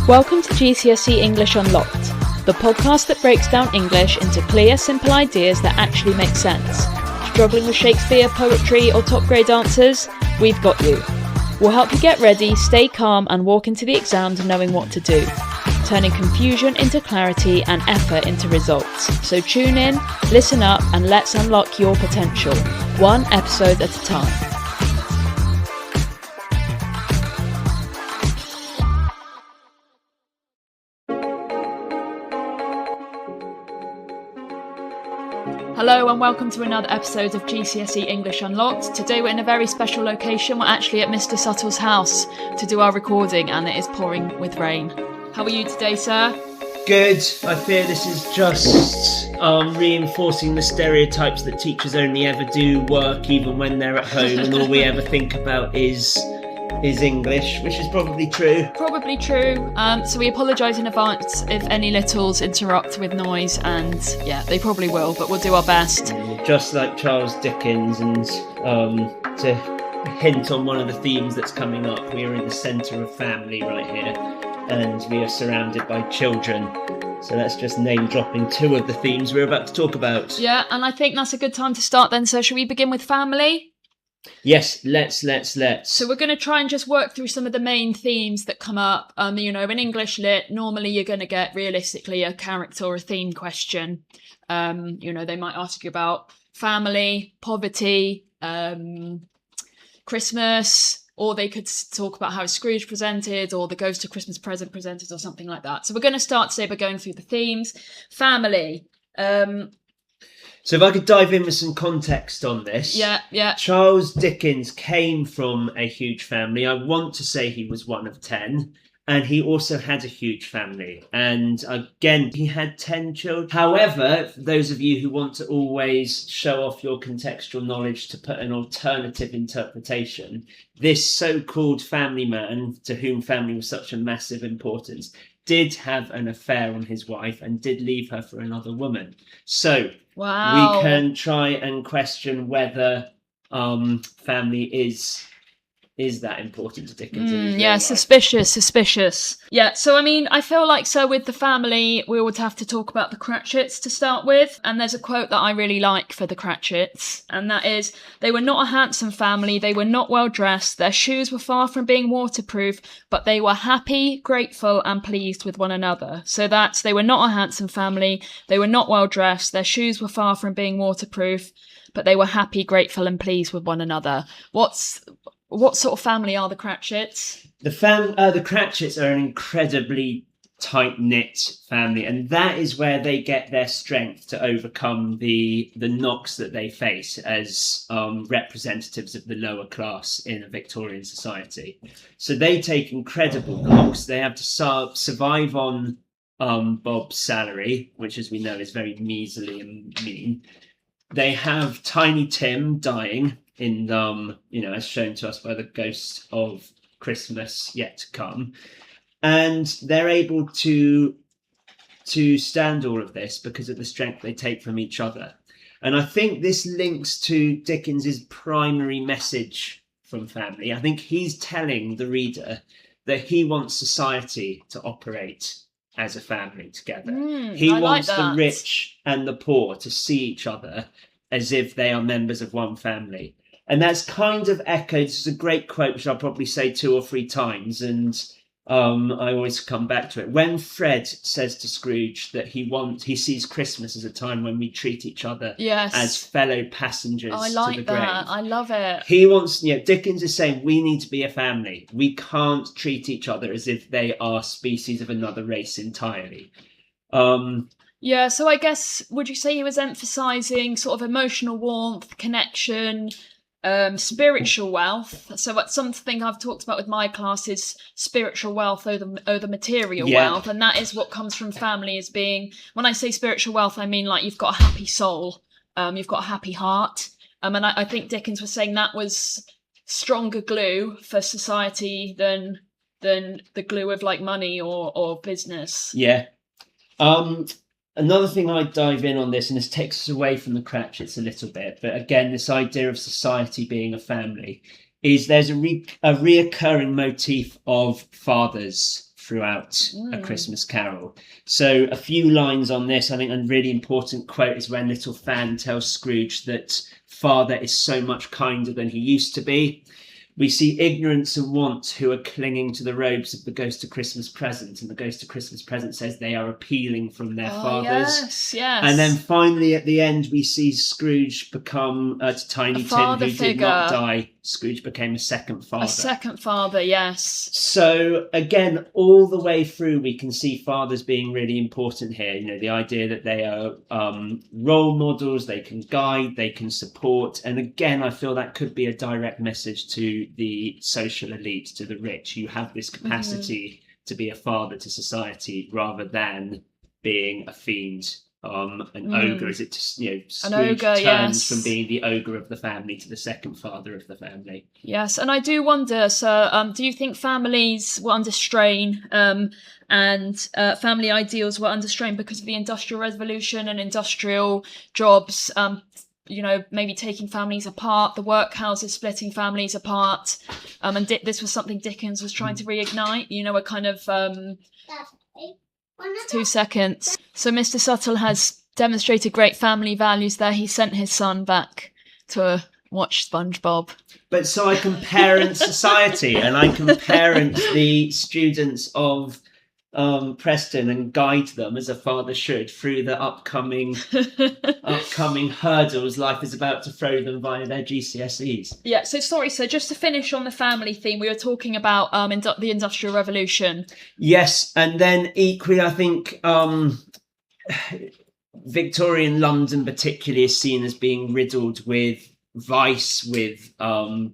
Welcome to GCSE English Unlocked, the podcast that breaks down English into clear, simple ideas that actually make sense. Struggling with Shakespeare, poetry, or top grade answers? We've got you. We'll help you get ready, stay calm, and walk into the exams knowing what to do, turning confusion into clarity and effort into results. So tune in, listen up, and let's unlock your potential, one episode at a time. Hello and welcome to another episode of GCSE English Unlocked. Today we're in a very special location. We're actually at Mr Suttle's house to do our recording and it is pouring with rain. How are you today, sir? Good. I fear this is just reinforcing the stereotypes that teachers only ever do work even when they're at home and all we ever think about is English, which is probably true. Probably true. So we apologise in advance if any littles interrupt with noise, and yeah, they probably will, but we'll do our best. Just like Charles Dickens, and to hint on one of the themes that's coming up, we are in the centre of family right here, and we are surrounded by children. So that's just name dropping two of the themes we're about to talk about. Yeah, and I think that's a good time to start then. So shall we begin with family? Yes, let's. So we're going to try and just work through some of the main themes that come up. In English lit, normally you're going to get realistically a character or a theme question. They might ask you about family, poverty, Christmas, or they could talk about how Scrooge presented, or the Ghost of Christmas Present presented, or something like that. So we're going to start today by going through the themes. Family. So if I could dive in with some context on this. Yeah. Charles Dickens came from a huge family. I want to say he was one of 10. And he also had a huge family. And again, he had 10 children. However, for those of you who want to always show off your contextual knowledge to put an alternative interpretation, this so-called family man, to whom family was such a massive importance, did have an affair on his wife and did leave her for another woman. So wow. We can try and question whether family is that important to Dickens. Suspicious. Yeah, so I feel like with the family, we would have to talk about the Cratchits to start with. And there's a quote that I really like for the Cratchits, and that is, "They were not a handsome family, they were not well dressed, their shoes were far from being waterproof, but they were happy, grateful and pleased with one another." So that's, they were not a handsome family, they were not well dressed, their shoes were far from being waterproof, but they were happy, grateful and pleased with one another. What sort of family are the Cratchits? The Cratchits are an incredibly tight-knit family, and that is where they get their strength to overcome the knocks that they face as representatives of the lower class in a Victorian society. So they take incredible knocks. They have to survive on Bob's salary, which, as we know, is very measly and mean. They have Tiny Tim dying in as shown to us by the Ghost of Christmas Yet to Come, and they're able to stand all of this because of the strength they take from each other. And I think this links to Dickens's primary message from family. I think he's telling the reader that he wants society to operate as a family together. He wants the rich and the poor to see each other as if they are members of one family. And that's kind of echoed. This is a great quote, which I'll probably say 2 or 3 times. And I always come back to it. When Fred says to Scrooge that he sees Christmas as a time when we treat each other as fellow passengers to the grave. I love it. He wants, Dickens is saying we need to be a family. We can't treat each other as if they are species of another race entirely. Yeah, so I guess, would you say he was emphasising sort of emotional warmth, connection, spiritual wealth? So that's something I've talked about with my class is spiritual wealth over material wealth, and that is what comes from family as being, when I say spiritual wealth, I mean like you've got a happy soul, you've got a happy heart, and I think Dickens was saying that was stronger glue for society than the glue of like money or business. Yeah. Another thing I'd dive in on this, and this takes us away from the Cratchits a little bit, but again, this idea of society being a family, is there's a reoccurring motif of fathers throughout A Christmas Carol. So a few lines on this. I think a really important quote is when little Fan tells Scrooge that father is so much kinder than he used to be. We see ignorance and want who are clinging to the robes of the Ghost of Christmas Present, and the Ghost of Christmas Present says they are appealing from their fathers. Yes. And then finally at the end we see Scrooge become Tiny Tim, who did not die. Scrooge became a second father. A second father, yes. So again, all the way through we can see fathers being really important here. You know, the idea that they are role models, they can guide, they can support. And again, I feel that could be a direct message to the social elite, to the rich. You have this capacity to be a father to society rather than being a fiend. An ogre, is it just, you know, Scrooge turns from being the ogre of the family to the second father of the family. Yes, and I do wonder, so do you think families were under strain and family ideals were under strain because of the Industrial Revolution and industrial jobs, you know, maybe taking families apart, the workhouses splitting families apart, and this was something Dickens was trying to reignite, you know, a kind of... 2 seconds. So Mr Suttle has demonstrated great family values there. He sent his son back to watch SpongeBob. But so I can parent society, and I can parent the students of Preston and guide them as a father should through the upcoming hurdles life is about to throw them via their GCSEs. Yeah, so just to finish on the family theme, we were talking about the Industrial Revolution. Yes, and then equally I think Victorian London particularly is seen as being riddled with vice, with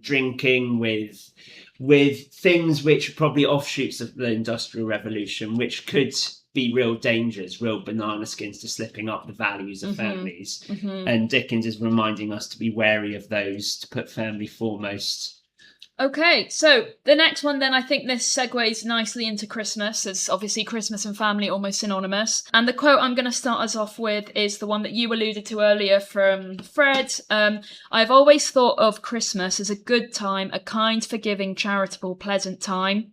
drinking, with things which are probably offshoots of the Industrial Revolution, which could be real dangers, real banana skins to slipping up the values of families. And Dickens is reminding us to be wary of those, to put family foremost. Okay, so the next one then, I think this segues nicely into Christmas, as obviously Christmas and family almost synonymous. And the quote I'm going to start us off with is the one that you alluded to earlier from Fred. I've always thought of Christmas as a good time, a kind, forgiving, charitable, pleasant time.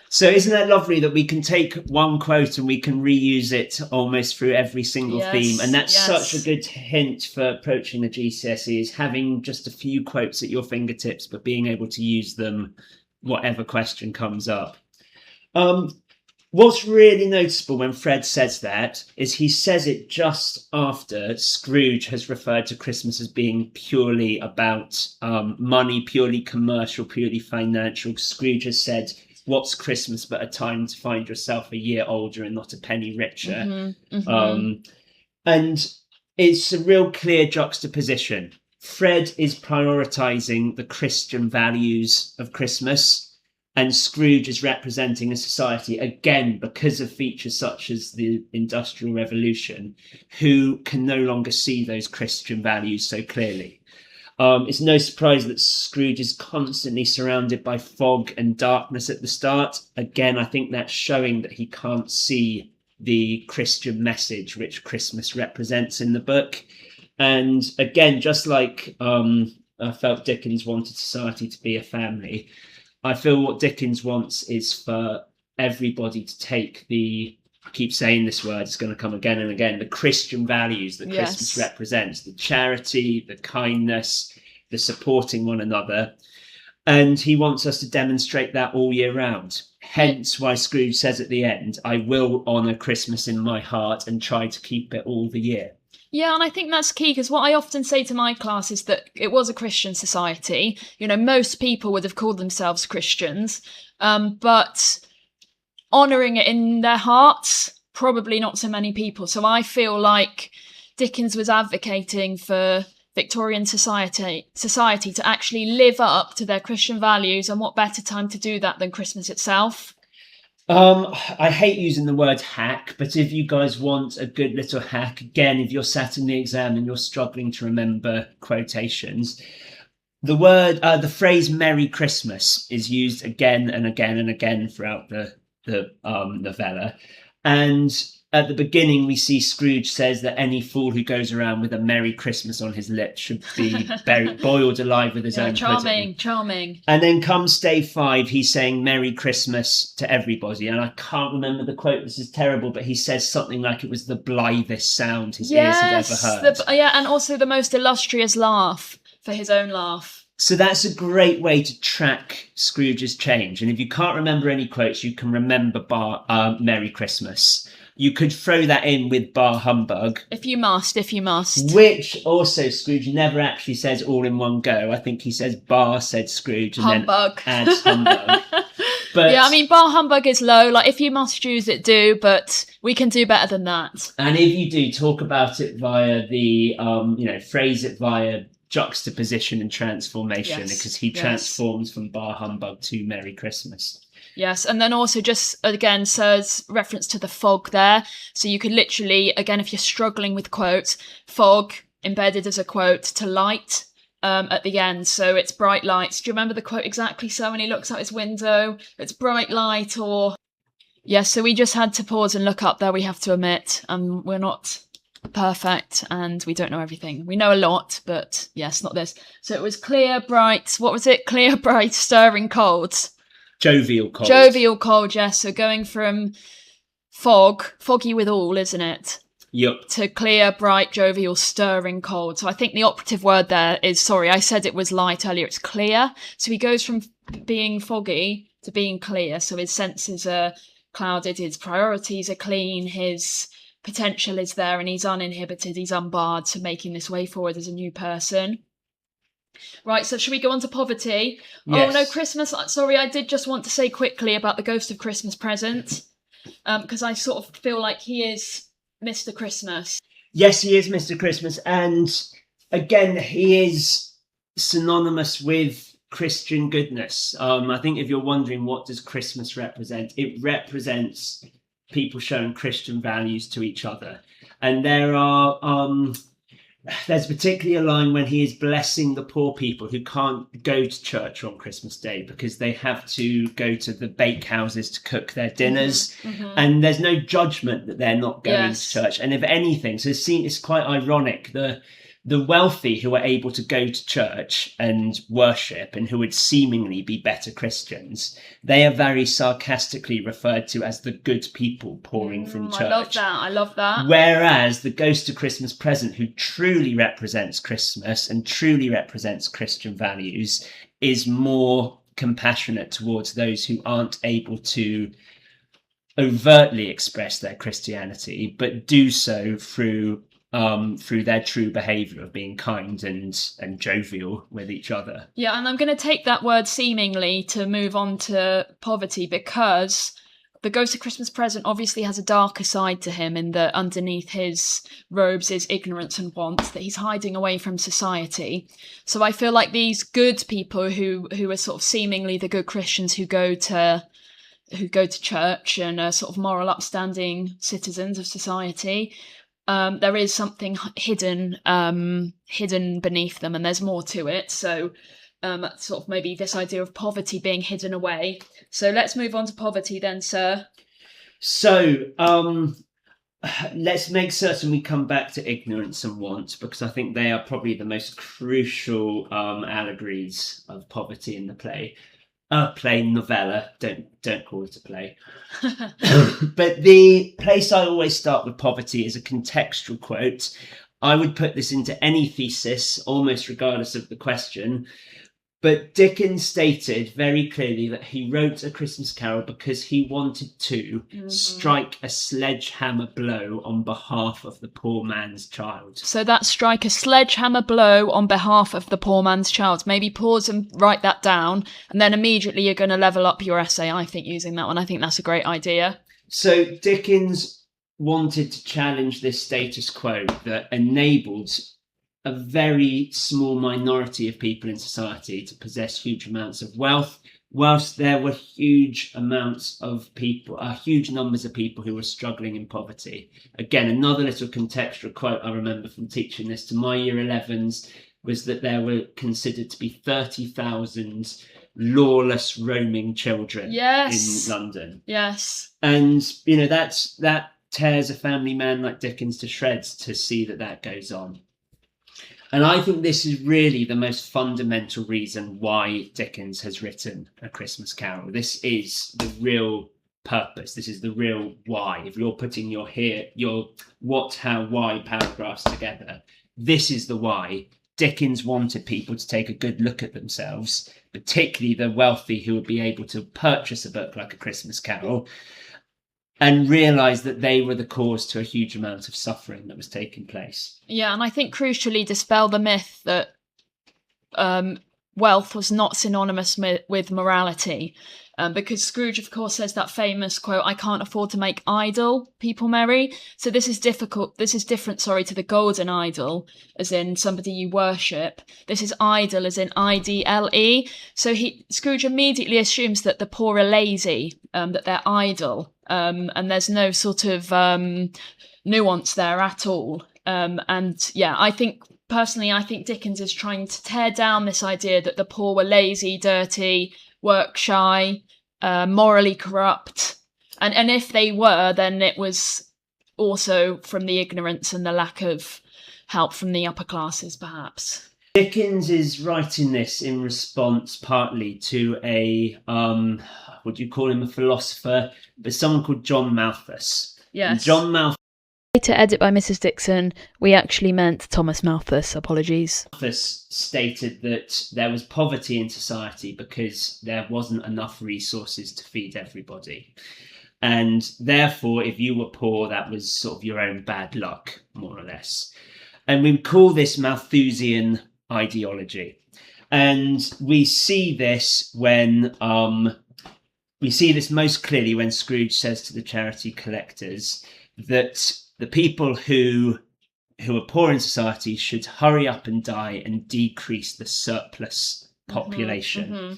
So isn't that lovely that we can take one quote and we can reuse it almost through every single theme? And that's such a good hint for approaching the GCSEs, having just a few quotes at your fingertips, but being able to use them whatever question comes up. What's really noticeable when Fred says that is he says it just after Scrooge has referred to Christmas as being purely about money, purely commercial, purely financial. Scrooge has said, what's Christmas but a time to find yourself a year older and not a penny richer? And it's a real clear juxtaposition. Fred is prioritising the Christian values of Christmas, and Scrooge is representing a society, again, because of features such as the Industrial Revolution, who can no longer see those Christian values so clearly. It's no surprise that Scrooge is constantly surrounded by fog and darkness at the start. Again, I think that's showing that he can't see the Christian message which Christmas represents in the book. And again, just like I felt Dickens wanted society to be a family, I feel what Dickens wants is for everybody to take I keep saying this word, it's going to come again and again, the Christian values that Christmas represents, the charity, the kindness, the supporting one another. And he wants us to demonstrate that all year round. Hence why Scrooge says at the end, I will honour Christmas in my heart and try to keep it all the year. Yeah, and I think that's key, because what I often say to my class is that it was a Christian society. You know, most people would have called themselves Christians, but honouring it in their hearts, probably not so many people. So I feel like Dickens was advocating for Victorian society to actually live up to their Christian values, and what better time to do that than Christmas itself? I hate using the word hack, but if you guys want a good little hack, again, if you're sat in the exam and you're struggling to remember quotations, the phrase Merry Christmas is used again and again and again throughout the novella. And at the beginning, we see Scrooge says that any fool who goes around with a Merry Christmas on his lips should be boiled alive with his own pudding. Charming. And then comes day 5, he's saying Merry Christmas to everybody. And I can't remember the quote, this is terrible, but he says something like it was the blithest sound his ears had ever heard. And also the most illustrious laugh for his own laugh. So that's a great way to track Scrooge's change. And if you can't remember any quotes, you can remember Merry Christmas. You could throw that in with bar humbug. If you must. Which also Scrooge never actually says all in one go. I think he says bar, said Scrooge, and humbug. Then adds humbug. But, yeah, I mean, bar humbug is low. Like, if you must use it, do, but we can do better than that. And if you do, talk about it via the, phrase it via juxtaposition and transformation, because he transforms from bar humbug to Merry Christmas. Yes, and then also just, again, Sir's reference to the fog there. So you could literally, again, if you're struggling with quotes, fog embedded as a quote to light at the end. So it's bright lights. Do you remember the quote exactly, Sir, when he looks out his window? It's bright light or... Yes, so we just had to pause and look up there, we have to admit. We're not perfect and we don't know everything. We know a lot, but yes, not this. So it was clear, bright, what was it? Clear, bright, stirring cold. Jovial cold, yes. So going from foggy with all, isn't it? Yep. To clear, bright, jovial, stirring cold. So I think the operative word there is, sorry, I said it was light earlier, it's clear. So he goes from being foggy to being clear. So his senses are clouded, his priorities are clean, his potential is there, and he's uninhibited, he's unbarred to making this way forward as a new person. Right, so should we go on to poverty? Yes. Oh no, Christmas. Sorry, I did just want to say quickly about the Ghost of Christmas Present, because I sort of feel like he is Mr. Christmas. Yes, he is Mr. Christmas, and again, he is synonymous with Christian goodness. I think if you're wondering what does Christmas represent, it represents people showing Christian values to each other, and there's particularly a line when he is blessing the poor people who can't go to church on Christmas Day because they have to go to the bakehouses to cook their dinners. Mm-hmm. And there's no judgment that they're not going to church. And if anything, so it's quite ironic, the wealthy who are able to go to church and worship and who would seemingly be better Christians, they are very sarcastically referred to as the good people pouring from church. I love that. Whereas the Ghost of Christmas Present, who truly represents Christmas and truly represents Christian values, is more compassionate towards those who aren't able to overtly express their Christianity, but do so through their true behaviour of being kind and jovial with each other. Yeah, and I'm going to take that word seemingly to move on to poverty, because the Ghost of Christmas Present obviously has a darker side to him in that underneath his robes is ignorance and want, that he's hiding away from society. So I feel like these good people who are sort of seemingly the good Christians who go to church and are sort of moral upstanding citizens of society, there is something hidden beneath them, and there's more to it. So sort of maybe this idea of poverty being hidden away. So let's move on to poverty then, Sir. So let's make certain we come back to ignorance and want, because I think they are probably the most crucial allegories of poverty in the play. Novella, don't call it a play. But the place I always start with poverty is a contextual quote. I would put this into any thesis, almost regardless of the question. But Dickens stated very clearly that he wrote A Christmas Carol because he wanted to strike a sledgehammer blow on behalf of the poor man's child. So that's strike a sledgehammer blow on behalf of the poor man's child. Maybe pause and write that down, and then immediately you're going to level up your essay, I think, using that one. I think that's a great idea. So Dickens wanted to challenge this status quo that enabled a very small minority of people in society to possess huge amounts of wealth, whilst there were huge numbers of people who were struggling in poverty. Again, another little contextual quote I remember from teaching this to my year 11s was that there were considered to be 30,000 lawless roaming children in London. Yes. And, that tears a family man like Dickens to shreds to see that goes on. And I think this is really the most fundamental reason why Dickens has written A Christmas Carol. This is the real purpose. This is the real why. If you're putting your what, how, why paragraphs together, this is the why. Dickens wanted people to take a good look at themselves, particularly the wealthy who would be able to purchase a book like A Christmas Carol, and realise that they were the cause to a huge amount of suffering that was taking place. Yeah, and I think crucially dispel the myth that wealth was not synonymous with morality. Because Scrooge, of course, says that famous quote, "I can't afford to make idle people merry." So this is difficult. This is different, to the golden idol, as in somebody you worship. This is idle, as in IDLE. So Scrooge immediately assumes that the poor are lazy, that they're idle, and there's no sort of nuance there at all. And yeah, I think Dickens is trying to tear down this idea that the poor were lazy, dirty, work shy, morally corrupt, and if they were, then it was also from the ignorance and the lack of help from the upper classes, perhaps. Dickens is writing this in response partly to a would you call him a philosopher, but someone called John Malthus. Yes. And John Malthus. To edit by Mrs. Dixon, we actually meant Thomas Malthus. Apologies. Malthus stated that there was poverty in society because there wasn't enough resources to feed everybody. And therefore, if you were poor, that was sort of your own bad luck, more or less. And we call this Malthusian ideology. And we see this most clearly when Scrooge says to the charity collectors that the people who are poor in society should hurry up and die and decrease the surplus population. Mm-hmm.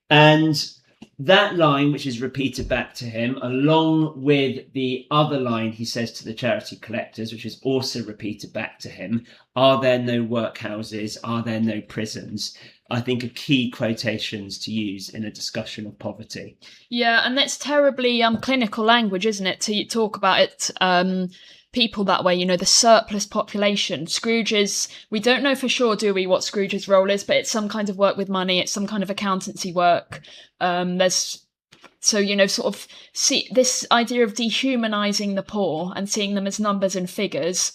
And that line, which is repeated back to him, along with the other line he says to the charity collectors, which is also repeated back to him, "Are there no workhouses? Are there no prisons?" I think are key quotations to use in a discussion of poverty. Yeah, and that's terribly clinical language, isn't it, to talk about it, people that way, the surplus population. We don't know for sure, do we, what Scrooge's role is, but it's some kind of work with money, it's some kind of accountancy work. See this idea of dehumanising the poor and seeing them as numbers and figures.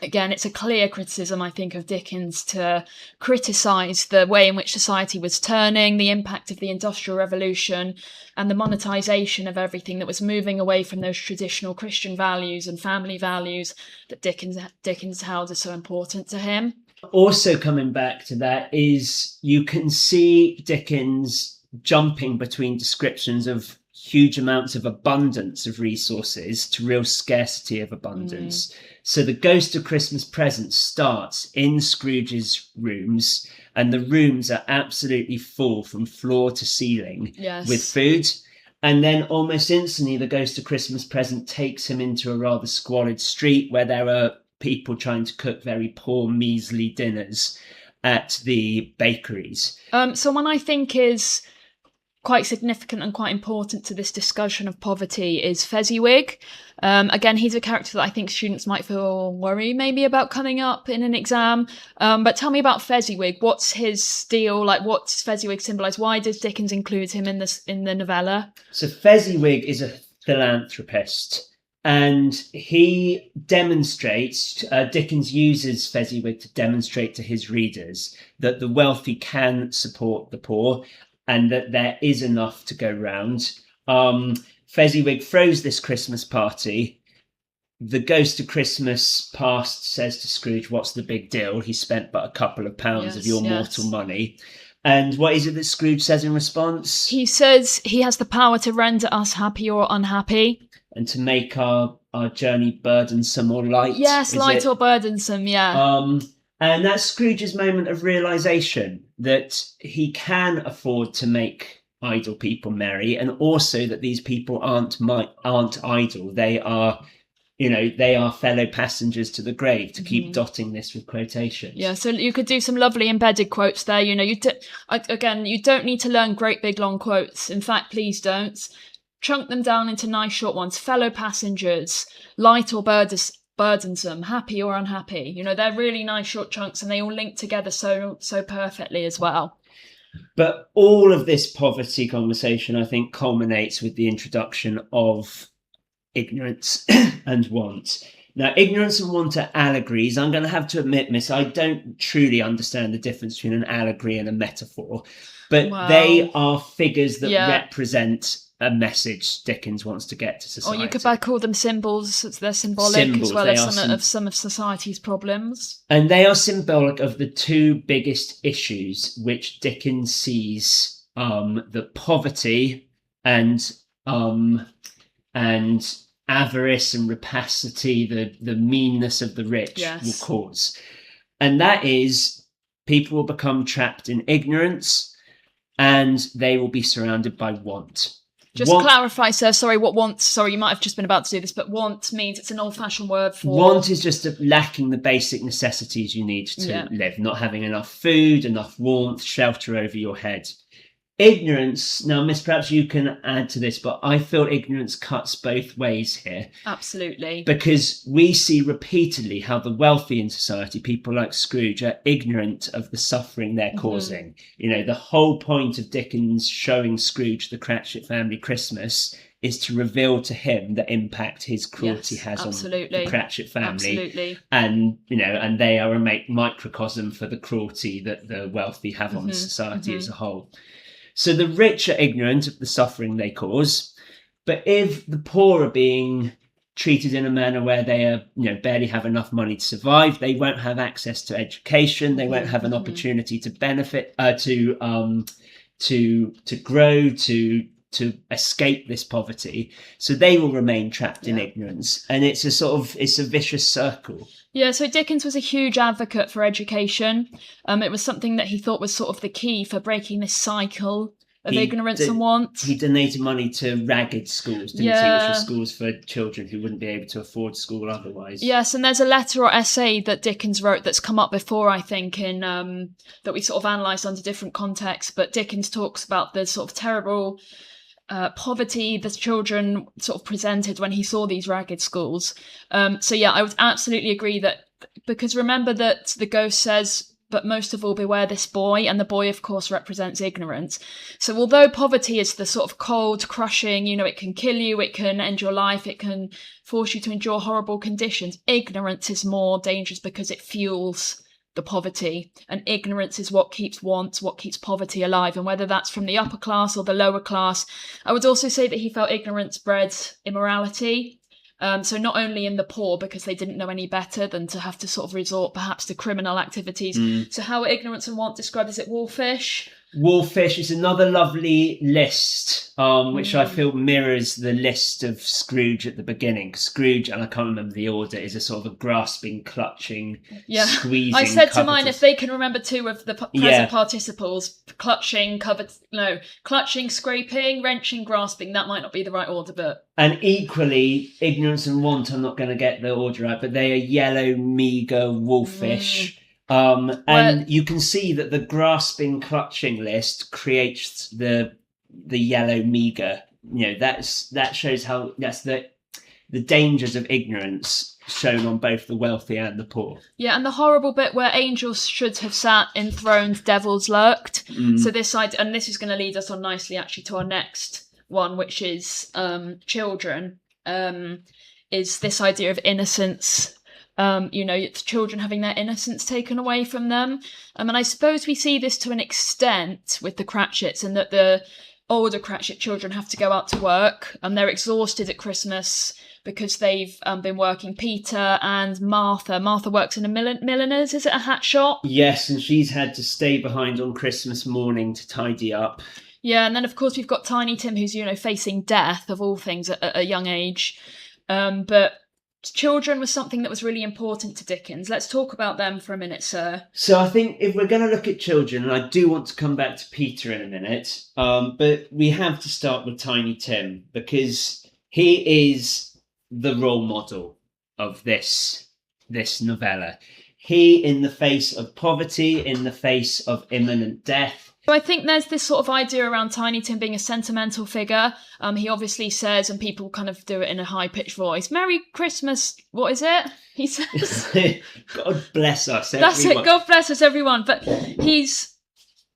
Again, it's a clear criticism, I think, of Dickens to criticise the way in which society was turning, the impact of the Industrial Revolution, and the monetisation of everything that was moving away from those traditional Christian values and family values that Dickens held as so important to him. Also coming back to that is you can see Dickens jumping between descriptions of huge amounts of abundance of resources to real scarcity of abundance. So the Ghost of Christmas Present starts in Scrooge's rooms, and the rooms are absolutely full from floor to ceiling with food. And then almost instantly, the Ghost of Christmas Present takes him into a rather squalid street where there are people trying to cook very poor, measly dinners at the bakeries. Someone I think is quite significant and quite important to this discussion of poverty is Fezziwig. Again, he's a character that I think students might feel worried maybe about coming up in an exam. But tell me about Fezziwig. What's his deal? Like, what's Fezziwig symbolise? Why does Dickens include him in the novella? So Fezziwig is a philanthropist, and he demonstrates, Dickens uses Fezziwig to demonstrate to his readers that the wealthy can support the poor, and that there is enough to go round. Fezziwig throws this Christmas party. The Ghost of Christmas Past says to Scrooge, "What's the big deal? He spent but a couple of pounds of your mortal money." And what is it that Scrooge says in response? He says he has the power to render us happy or unhappy. And to make our journey burdensome or light. Yes, light or burdensome, yeah. And that's Scrooge's moment of realisation that he can afford to make idle people merry, and also that these people aren't idle. They are, they are fellow passengers to the grave, to keep dotting this with quotations. Yeah, so you could do some lovely embedded quotes there. You don't need to learn great big long quotes. In fact, please don't. chunk them down into nice short ones. Fellow passengers, light or burdensome, happy or unhappy. You know, they're really nice short chunks, and they all link together so perfectly as well. But all of this poverty conversation, I think, culminates with the introduction of ignorance and want. Now, ignorance and want are allegories. I'm going to have to admit, Miss, I don't truly understand the difference between an allegory and a metaphor, but they are figures that represent a message Dickens wants to get to society. Or you could call them symbols. They're symbolic as well as some of society's problems. And they are symbolic of the two biggest issues which Dickens sees: the poverty and avarice and rapacity, the meanness of the rich will cause. And that is, people will become trapped in ignorance, and they will be surrounded by want. Just clarify, sir, sorry, what want, sorry, you might have just been about to do this, but want means it's an old-fashioned word for... Want is just lacking the basic necessities you need to live, not having enough food, enough warmth, shelter over your head. Ignorance, now, Miss, perhaps you can add to this, but I feel ignorance cuts both ways here. Absolutely. Because we see repeatedly how the wealthy in society, people like Scrooge, are ignorant of the suffering they're causing. You know, the whole point of Dickens showing Scrooge the Cratchit family Christmas is to reveal to him the impact his cruelty has on the Cratchit family. Absolutely. And, you know, and they are a microcosm for the cruelty that the wealthy have on society as a whole. So the rich are ignorant of the suffering they cause, but if the poor are being treated in a manner where they are, you know, barely have enough money to survive, they won't have access to education, they won't have an opportunity to benefit, to grow, to escape this poverty. So they will remain trapped in ignorance, and it's a vicious circle. Yeah, so Dickens was a huge advocate for education. It was something that he thought was sort of the key for breaking this cycle of ignorance and want. He donated money to ragged schools, didn't he? Which were schools for children who wouldn't be able to afford school otherwise. Yes, and there's a letter or essay that Dickens wrote that's come up before, I think, in that we sort of analysed under different contexts. But Dickens talks about the sort of terrible poverty the children sort of presented when he saw these ragged schools. So yeah, I would absolutely agree that, because remember that the ghost says, but most of all beware this boy, and the boy of course represents ignorance. So although poverty is the sort of cold, crushing, you know, it can kill you, it can end your life, it can force you to endure horrible conditions, ignorance is more dangerous because it fuels the poverty, and ignorance is what keeps want, what keeps poverty alive, and whether that's from the upper class or the lower class. I would also say that he felt ignorance bred immorality. So not only in the poor, because they didn't know any better than to have to sort of resort perhaps to criminal activities. So how are ignorance and want described? Is it wolfish? Wolfish is another lovely list, which I feel mirrors the list of Scrooge at the beginning. Scrooge, and I can't remember the order, is a sort of a grasping, clutching, squeezing. I said to mine, if they can remember two of the present participles, clutching, clutching, scraping, wrenching, grasping, that might not be the right order, but... And equally, ignorance and want, I'm not going to get the order right, but they are yellow, meagre, wolfish... and you can see that the grasping, clutching list creates the yellow meagre. You know, that shows how that's the dangers of ignorance shown on both the wealthy and the poor. Yeah, and the horrible bit where angels should have sat enthroned, devils lurked. So this side, and this is going to lead us on nicely actually to our next one, which is children. Is this idea of innocence. You know, it's children having their innocence taken away from them. And I suppose we see this to an extent with the Cratchits, in that the older Cratchit children have to go out to work, and they're exhausted at Christmas because they've been working. Peter and Martha. Martha works in a milliner's, is it a hat shop? Yes, and she's had to stay behind on Christmas morning to tidy up. Yeah, and then of course we've got Tiny Tim, who's, you know, facing death of all things at a young age. But children was something that was really important to Dickens. Let's talk about them for a minute, sir. So I think if we're going to look at children, and I do want to come back to Peter in a minute, but we have to start with Tiny Tim, because he is the role model of this novella. He, in the face of poverty, in the face of imminent death, So I think there's this sort of idea around Tiny Tim being a sentimental figure. He obviously says, and people kind of do it in a high-pitched voice, "Merry Christmas," what is it? He says. God bless us, everyone. That's it, God bless us, everyone. But he's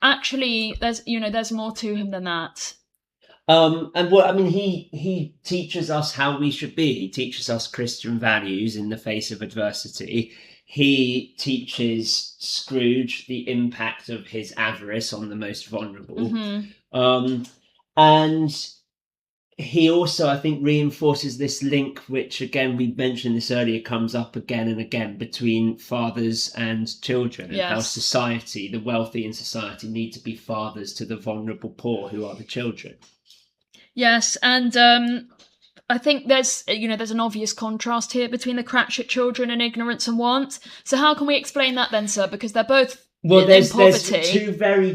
actually, there's more to him than that. He teaches us how we should be. He teaches us Christian values in the face of adversity. He teaches Scrooge the impact of his avarice on the most vulnerable. Mm-hmm. And he also, I think, reinforces this link, which, again, we mentioned this earlier, comes up again and again, between fathers and children, and how society, the wealthy in society, need to be fathers to the vulnerable poor, who are the children. Yes, and I think there's an obvious contrast here between the Cratchit children and ignorance and want. So how can we explain that then, sir? Because they're both there's poverty. two very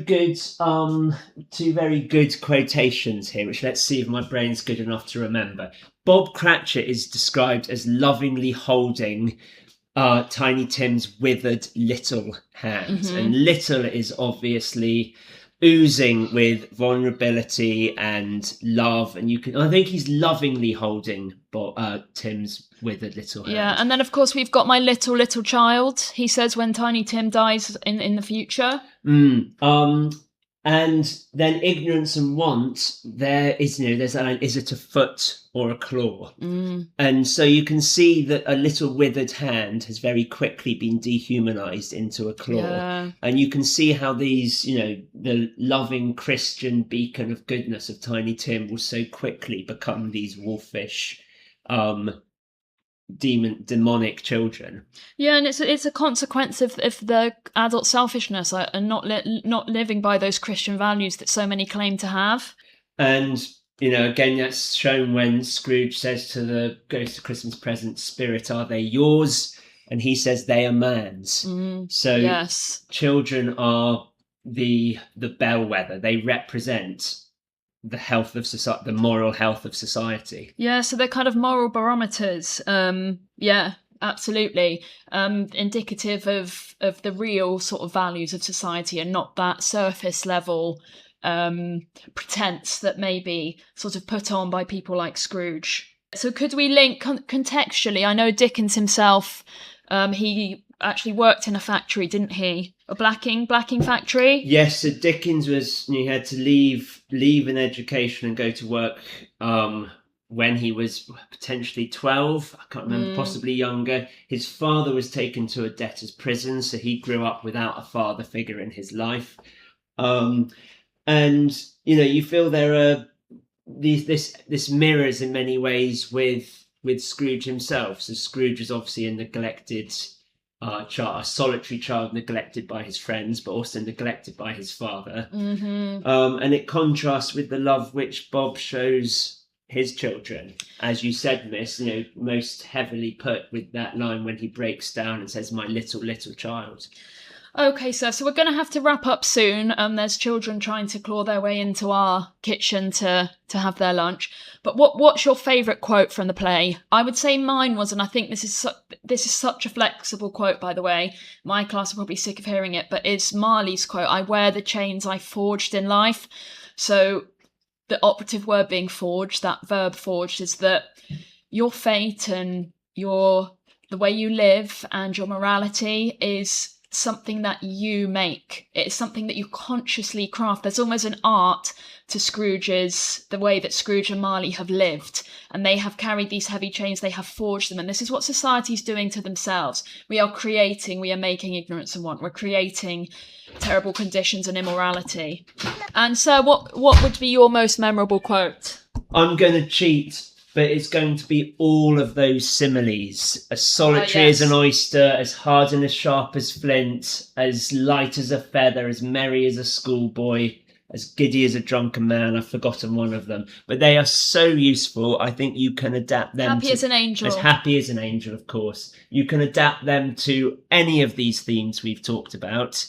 good quotations here, which let's see if my brain's good enough to remember. Bob Cratchit is described as lovingly holding Tiny Tim's withered little hand, Mm-hmm. and little is obviously oozing with vulnerability and love, and I think he's lovingly holding Tim's withered little hand. Yeah, and then of course we've got "my little child," he says when Tiny Tim dies in the future. And then ignorance and want, there's that line, is it a foot or a claw? And so you can see that a little withered hand has very quickly been dehumanized into a claw. Yeah. And you can see how these, the loving Christian beacon of goodness of Tiny Tim will so quickly become these wolfish, demonic children. Yeah, and it's a consequence of the adult selfishness and not living by those Christian values that so many claim to have. And again, that's shown when Scrooge says to the Ghost of Christmas Present spirit, "Are they yours?" And he says they are man's. So yes, children are the bellwether. They represent the health of society, the moral health of society. Yeah, so they're kind of moral barometers. Yeah, absolutely. Indicative of the real sort of values of society, and not that surface level pretense that may be sort of put on by people like Scrooge. So could we link contextually? I know Dickens himself, he actually worked in a factory, didn't he? A blacking factory? Yes, so Dickens he had to leave an education and go to work when he was potentially 12, I can't remember, possibly younger. His father was taken to a debtor's prison, so he grew up without a father figure in his life. And you feel there are this mirrors in many ways with Scrooge himself. So Scrooge is obviously a neglected child, a solitary child, neglected by his friends, but also neglected by his father. Mm-hmm. And it contrasts with the love which Bob shows his children, as you said, Miss. Most heavily put with that line when he breaks down and says, "My little child." Okay, sir, so we're going to have to wrap up soon. There's children trying to claw their way into our kitchen to have their lunch. But what's your favourite quote from the play? I would say mine was, and I think this is such a flexible quote, by the way. My class are probably sick of hearing it, but it's Marley's quote, "I wear the chains I forged in life." So the operative word being forged, that verb forged, is that your fate and the way you live and your morality is something that you make. It's something that you consciously craft. There's almost an art to the way that Scrooge and Marley have lived, and they have carried these heavy chains, they have forged them, and this is what society's doing to themselves. We are making ignorance and want. We're creating terrible conditions and immorality. And so what would be your most memorable quote? I'm going to cheat, but it's going to be all of those similes. As solitary as an oyster, as hard and as sharp as flint, as light as a feather, as merry as a schoolboy, as giddy as a drunken man. I've forgotten one of them. But they are so useful. I think you can adapt them Happy as an angel. As happy as an angel, of course. You can adapt them to any of these themes we've talked about.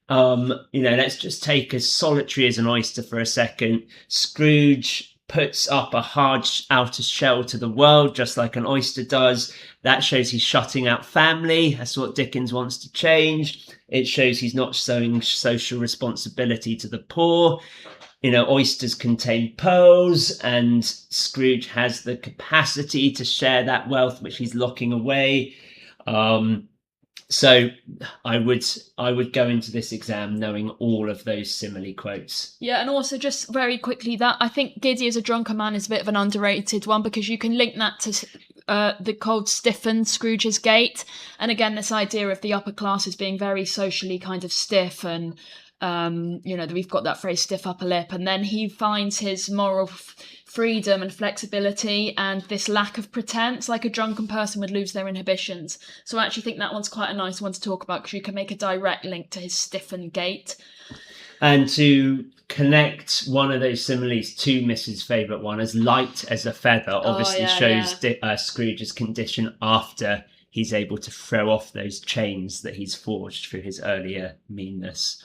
Let's just take as solitary as an oyster for a second. Scrooge puts up a hard outer shell to the world, just like an oyster does. That shows he's shutting out family. That's what Dickens wants to change. It shows he's not showing social responsibility to the poor. Oysters contain pearls, and Scrooge has the capacity to share that wealth which he's locking away. So I would go into this exam knowing all of those simile quotes. Yeah, and also just very quickly, that I think Giddy as a drunken man is a bit of an underrated one, because you can link that to the cold stiffened Scrooge's gait. And again, this idea of the upper classes being very socially kind of stiff, and we've got that phrase stiff upper lip, and then he finds his moral freedom and flexibility and this lack of pretense, like a drunken person would lose their inhibitions. So I actually think that one's quite a nice one to talk about, because you can make a direct link to his stiffened gait. And to connect one of those similes to Mrs. favourite one, as light as a feather, obviously shows Scrooge's condition after he's able to throw off those chains that he's forged through his earlier meanness.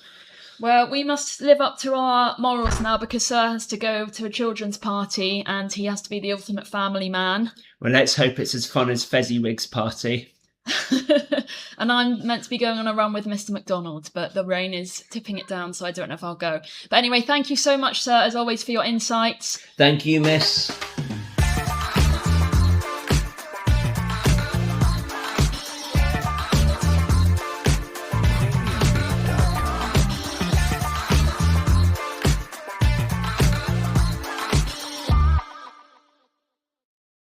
Well, we must live up to our morals now, because Sir has to go to a children's party and he has to be the ultimate family man. Well, let's hope it's as fun as Fezziwig's party. And I'm meant to be going on a run with Mr. McDonald, but the rain is tipping it down, so I don't know if I'll go. But anyway, thank you so much, Sir, as always, for your insights. Thank you, miss.